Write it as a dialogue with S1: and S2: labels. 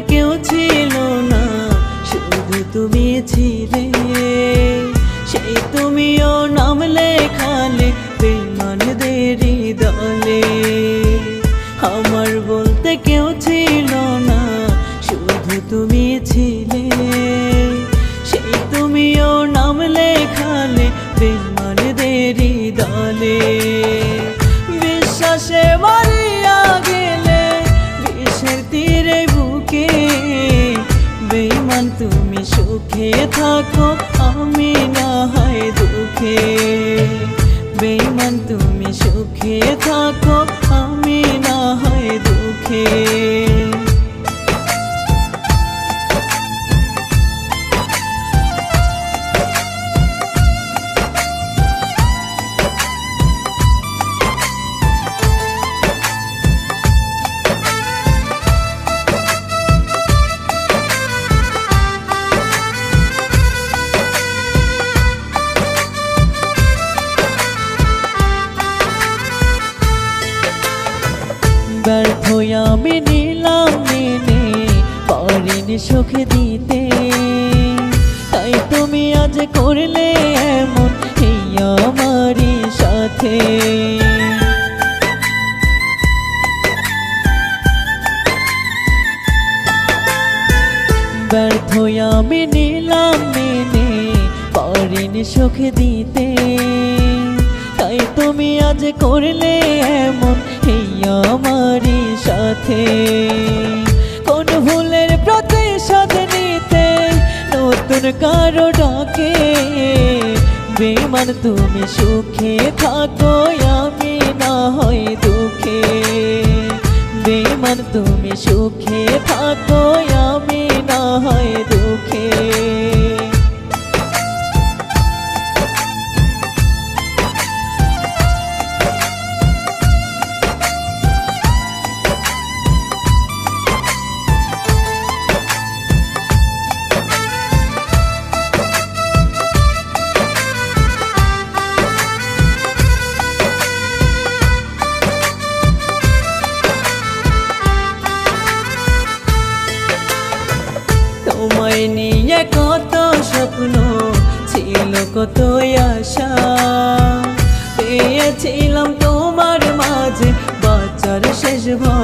S1: কেউ ছিল না, শুধু তুমি ছিলে। সেই তুমিও নাম লেখালে বেঈমানদেরই দলে। আমার বলতে কেউ ছিল না, শুধু তুমি ছিলে। সেই তুমিও নাম লেখালে বেঈমানদেরই দলে। বিশ্বাসে মারিয়া গেলে বিষের তীরে বুকে, বেঈমান তুমি সুখে থাকো আমি না হয় দুঃখে। বেঈমান তুমি সুখে থাকো আমি না হয় দুঃখে। ব্যর্থ আমি নিলাম মেনে, পারিনি সুখ দিতে। তাই তুমি আজ করলে এমন এই আমারই সাথে। ব্যর্থ আমি নিলাম মেনে, পারিনি সুখ দিতে। তাই তুমি আজ করলে এমন এই আমারই সাথে। কোন ভুলের প্রতিশোধ নিতে নতুন কারো ডাকে, বেঈমান তুমি সুখে থাকো আমি না হয় দুঃখে। বেঈমান তুমি সুখে থাকো আমি না হয় দুঃখে। তোমায় নিয়ে কত স্বপ্ন ছিল, কত আশা। পেয়েছিলাম তোমার মাঝে বাঁচার শেষ ভরসা।